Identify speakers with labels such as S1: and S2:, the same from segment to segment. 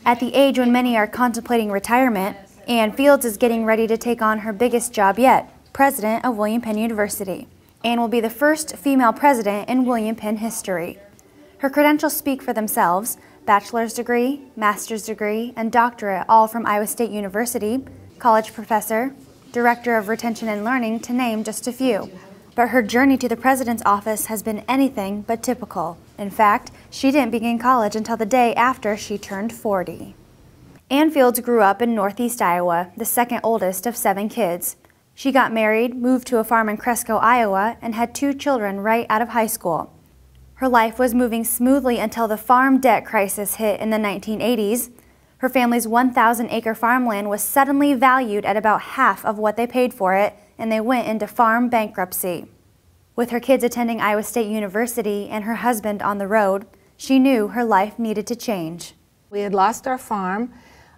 S1: At the age when many are contemplating retirement, Ann Fields is getting ready to take on her biggest job yet, president of William Penn University. Ann will be the first female president in William Penn history. Her credentials speak for themselves: bachelor's degree, master's degree, and doctorate, all from Iowa State University, college professor, director of retention and learning, to name just a few. But her journey to the president's office has been anything but typical. In fact, she didn't begin college until the day after she turned 40. Ann Fields grew up in northeast Iowa, the second oldest of 7 kids. She got married, moved to a farm in Cresco, Iowa, and had 2 children right out of high school. Her life was moving smoothly until the farm debt crisis hit in the 1980s. Her family's 1,000-acre farmland was suddenly valued at about half of what they paid for it, and they went into farm bankruptcy. With her kids attending Iowa State University and her husband on the road, she knew her life needed to change.
S2: We had lost our farm.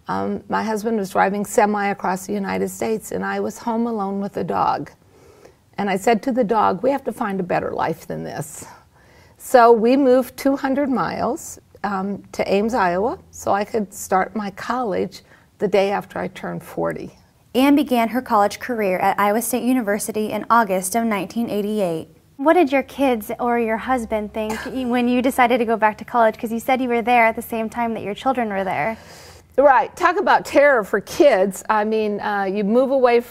S2: My husband was driving semi across the United States, and I was home alone with a dog. And I said to the dog, we have to find a better life than this. So we moved 200 miles to Ames, Iowa, so I could start my college the day after I turned 40.
S1: Ann began her college career at Iowa State University in August of 1988. What did your kids or your husband think when you decided to go back to college? Because you said you were there at the same time that your children were there.
S2: Right. Talk about terror for kids. I mean, you move away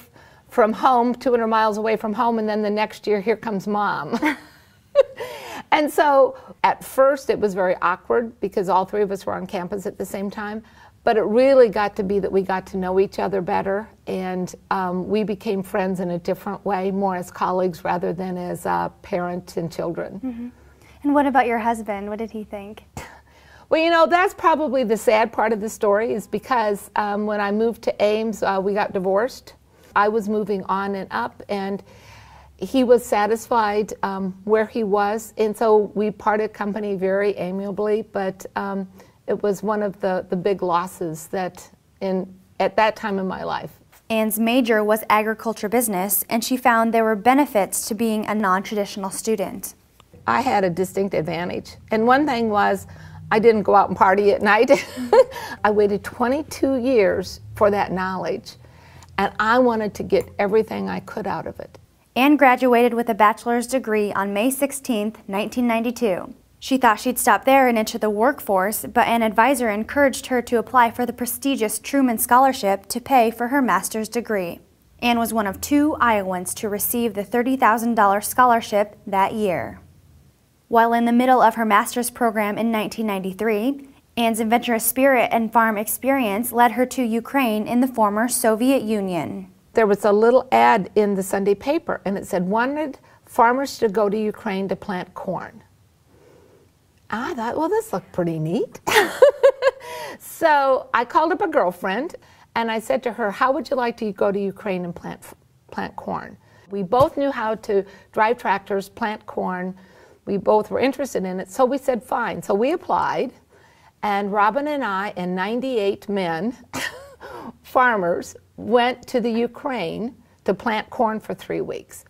S2: from home, 200 miles away from home, and then the next year, here comes mom. And so at first it was very awkward because all 3 of us were on campus at the same time. But it really got to be that we got to know each other better, and we became friends in a different way, more as colleagues rather than as parents and children.
S1: Mm-hmm. And what about your husband? What did he think?
S2: Well, you know, that's probably the sad part of the story, is because when I moved to Ames, we got divorced. I was moving on and up, and he was satisfied where he was, and so we parted company very amiably, but it was one of the big losses that at that time in my life.
S1: Ann's major was agriculture business, and she found there were benefits to being a non-traditional student.
S2: I had a distinct advantage, and one thing was I didn't go out and party at night. I waited 22 years for that knowledge, and I wanted to get everything I could out of it.
S1: Ann graduated with a bachelor's degree on May 16, 1992. She thought she'd stop there and enter the workforce, but an advisor encouraged her to apply for the prestigious Truman Scholarship to pay for her master's degree. Ann was one of 2 Iowans to receive the $30,000 scholarship that year. While in the middle of her master's program in 1993, Ann's adventurous spirit and farm experience led her to Ukraine in the former Soviet Union.
S2: There was a little ad in the Sunday paper, and it said, wanted farmers to go to Ukraine to plant corn. I thought, well, this looked pretty neat. So I called up a girlfriend, and I said to her, how would you like to go to Ukraine and plant corn? We both knew how to drive tractors, plant corn. We both were interested in it, so we said fine. So we applied, and Robin and I and 98 men, farmers, went to the Ukraine to plant corn for 3 weeks.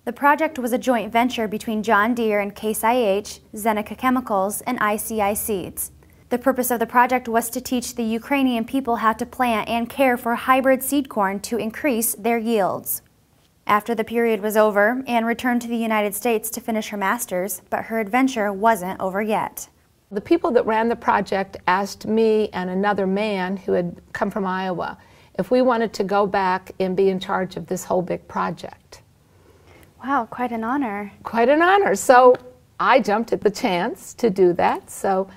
S1: The project was a joint venture between John Deere and Case IH, Zeneca Chemicals, and ICI Seeds. The purpose of the project was to teach the Ukrainian people how to plant and care for hybrid seed corn to increase their yields. After the period was over, Ann returned to the United States to finish her master's, but her adventure wasn't over yet.
S2: The people that ran the project asked me and another man who had come from Iowa if we wanted to go back and be in charge of this whole big project.
S1: Wow, quite an honor.
S2: Quite an honor. So I jumped at the chance to do that. So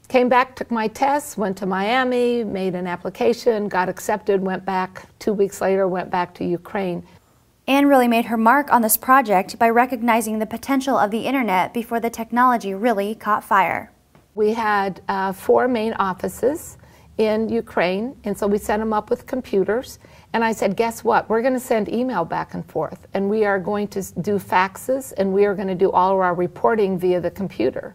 S2: came back, took my tests, went to Miami, made an application, got accepted, went back 2 weeks later, went back to Ukraine.
S1: Ann really made her mark on this project by recognizing the potential of the internet before the technology really caught fire.
S2: We had 4 main offices in Ukraine, and so we set them up with computers. And I said, guess what? We're going to send email back and forth, and we are going to do faxes, and we are going to do all of our reporting via the computer.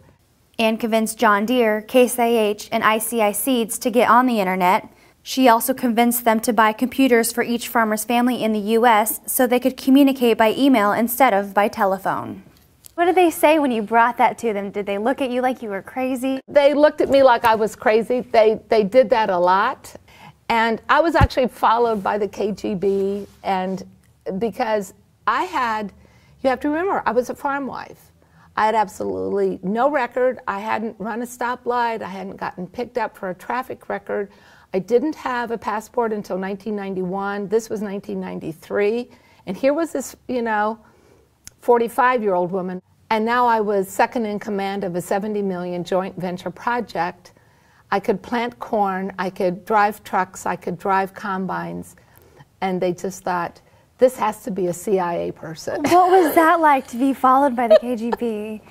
S1: Ann convinced John Deere, Case IH, and ICI Seeds to get on the internet. She also convinced them to buy computers for each farmer's family in the U.S. so they could communicate by email instead of by telephone. What did they say when you brought that to them? Did they look at you like you were crazy?
S2: They looked at me like I was crazy. They did that a lot. And I was actually followed by the KGB, and because you have to remember, I was a farm wife. I had absolutely no record. I hadn't run a stoplight. I hadn't gotten picked up for a traffic record. I didn't have a passport until 1991. This was 1993. And here was this, 45-year-old woman. And now I was second in command of a 70 million joint venture project. I could plant corn, I could drive trucks, I could drive combines. And they just thought, this has to be a CIA person.
S1: What was that like to be followed by the KGB?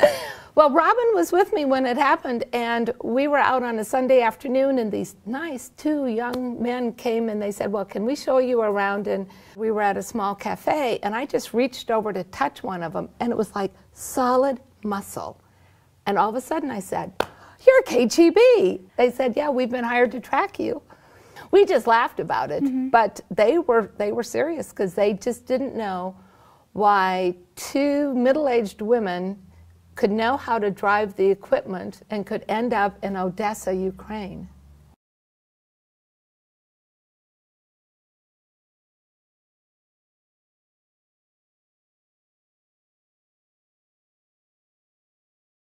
S2: Well, Robin was with me when it happened, and we were out on a Sunday afternoon, and these nice two young men came and they said, well, can we show you around? And we were at a small cafe, and I just reached over to touch one of them, and it was like solid muscle. And all of a sudden I said, you're KGB. They said, yeah, we've been hired to track you. We just laughed about it, but they were serious, because they just didn't know why two middle-aged women could know how to drive the equipment and could end up in Odessa, Ukraine.